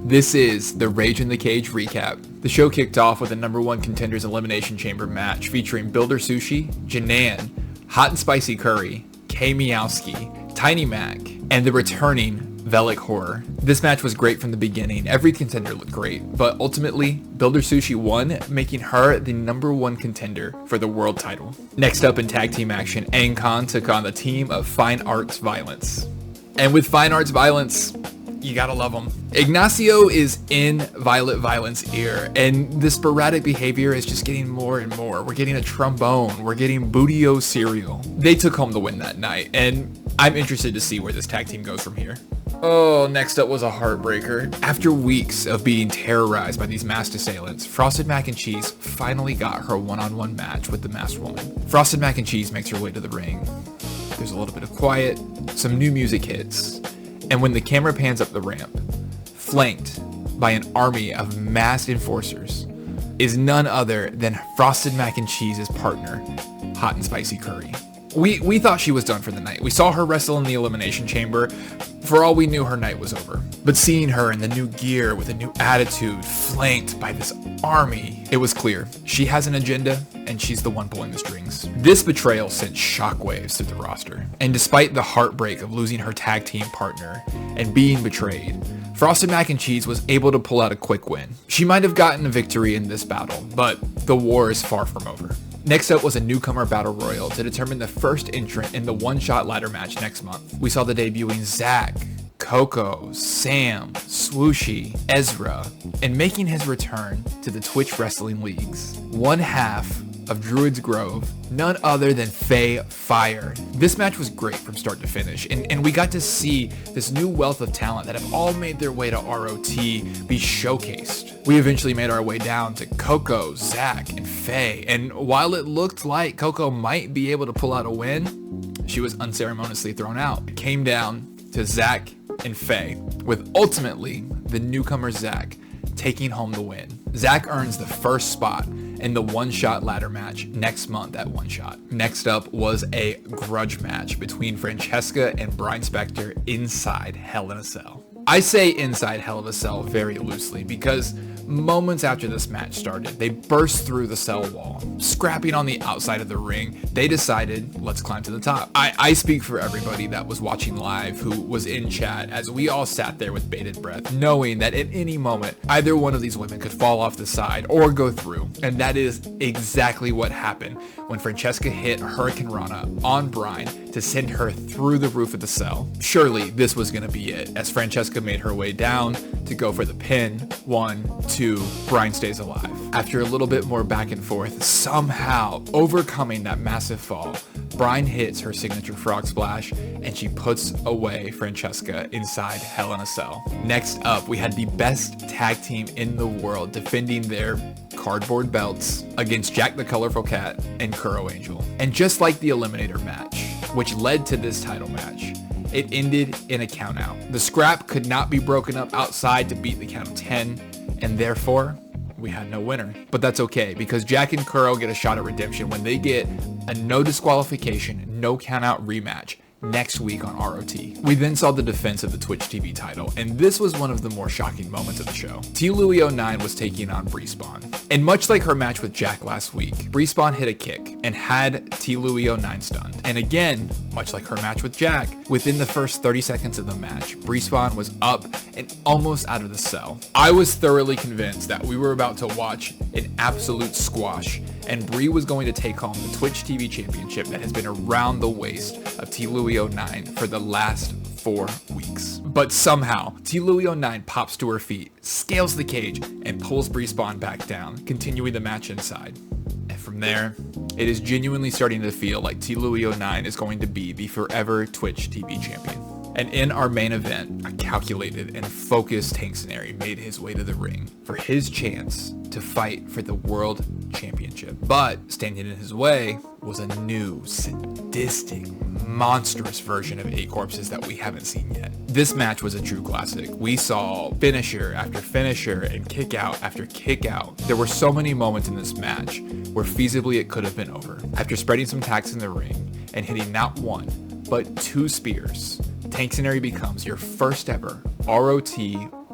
This is the Rage in the Cage recap. The show kicked off with a number one contenders elimination chamber match featuring Builder Sushi, Janan, Hot and Spicy Curry, Kay Meowski, Tiny Mac, and the returning Velik Horror. This match was great from the beginning. Every contender looked great, but ultimately, Builder Sushi won, making her the number one contender for the world title. Next up in tag team action, Aang Khan took on the team of Fine Arts Violence. And with Fine Arts Violence, you gotta love them. Ignacio is in Violet Violence ear, and the sporadic behavior is just getting more and more. We're getting a trombone, we're getting Bootio cereal. They took home the win that night, and I'm interested to see where this tag team goes from here. Oh, next up was a heartbreaker. After weeks of being terrorized by these masked assailants, Frosted Mac and Cheese finally got her one-on-one match with the masked woman. Frosted Mac and Cheese makes her way to the ring. There's a little bit of quiet, some new music hits, and when the camera pans up the ramp, flanked by an army of masked enforcers, is none other than Frosted Mac and Cheese's partner, Hot and Spicy Curry. We thought she was done for the night. We saw her wrestle in the Elimination Chamber. For all we knew, her night was over. But seeing her in the new gear with a new attitude, flanked by this army, it was clear. She has an agenda, and she's the one pulling the strings. This betrayal sent shockwaves through the roster. And despite the heartbreak of losing her tag team partner and being betrayed, Frosted Mac and Cheese was able to pull out a quick win. She might have gotten a victory in this battle, but the war is far from over. Next up was a newcomer battle royal to determine the first entrant in the one-shot ladder match next month. We saw the debuting Zach, Coco, Sam, Swooshy, Ezra, and making his return to the Twitch Wrestling Leagues. One half of Druid's Grove, none other than Faye Fire. This match was great from start to finish, and we got to see this new wealth of talent that have all made their way to ROT be showcased. We eventually made our way down to Coco, Zach, and Faye, and while it looked like Coco might be able to pull out a win, she was unceremoniously thrown out. It came down to Zach and Faye, with ultimately the newcomer Zach taking home the win. Zach earns the first spot in the one-shot ladder match next month at One Shot. Next up was a grudge match between Francesca and Brian Spector inside Hell in a Cell. I say inside Hell in a Cell very loosely because moments after this match started, they burst through the cell wall. Scrapping on the outside of the ring, they decided, let's climb to the top. I speak for everybody that was watching live who was in chat as we all sat there with bated breath, knowing that at any moment, either one of these women could fall off the side or go through. And that is exactly what happened when Francesca hit Hurricane Rana on Brian to send her through the roof of the cell. Surely this was going to be it, as Francesca made her way down to go for the pin. 1, 2, Brian stays alive. After a little bit more back and forth, somehow overcoming that massive fall, Brian hits her signature frog splash and she puts away Francesca inside Hell in a Cell. Next up, we had the best tag team in the world defending their cardboard belts against Jack the Colorful Cat and Kuro Angel. And just like the Eliminator match, which led to this title match, it ended in a countout. The scrap could not be broken up outside to beat the count of 10, and therefore, we had no winner. But that's okay, because Jack and Kuro get a shot at redemption when they get a no disqualification, no countout rematch next week on ROT. We then saw the defense of the Twitch TV title, and this was one of the more shocking moments of the show. T. Louie 09 was taking on Bree Spawn. And much like her match with Jack last week, Bree Spawn hit a kick and had T. Louie 09 stunned. And again, much like her match with Jack, within the first 30 seconds of the match, Bree Spawn was up and almost out of the cell. I was thoroughly convinced that we were about to watch an absolute squash, and Bree was going to take home the Twitch TV championship that has been around the waist of T. Louie 09 for the last 4 weeks. But somehow, T. Louie 09 pops to her feet, scales the cage, and pulls Bree Spawn back down, continuing the match inside. And from there, it is genuinely starting to feel like T. Louie 09 is going to be the forever Twitch TV champion. And in our main event, a calculated and focused Tank Cenary made his way to the ring for his chance to fight for the World Championship. But standing in his way was a new, sadistic, monstrous version of 8 Corpses that we haven't seen yet. This match was a true classic. We saw finisher after finisher and kick out after kick out. There were so many moments in this match where feasibly it could have been over. After spreading some tacks in the ring and hitting not 1, but 2 spears, Tank Cenary becomes your first ever ROT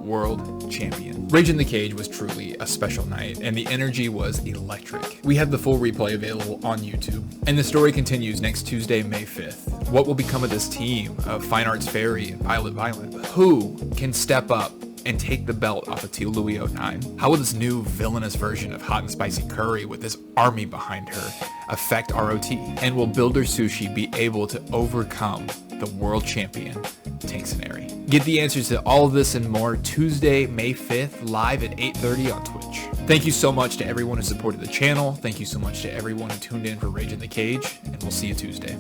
world champion. Rage in the Cage was truly a special night, and the energy was electric. We have the full replay available on YouTube, and the story continues next Tuesday, May 5th. What will become of this team of Fine Arts Fairy and Pilot Violent? Who can step up and take the belt off of Teal Louie 09? How will this new villainous version of Hot and Spicy Curry with this army behind her affect ROT? And will Builder Sushi be able to overcome the world champion, Tank Ceneri? Get the answers to all of this and more Tuesday, May 5th, live at 8:30 on Twitch. Thank you so much to everyone who supported the channel. Thank you so much to everyone who tuned in for Rage in the Cage, and we'll see you Tuesday.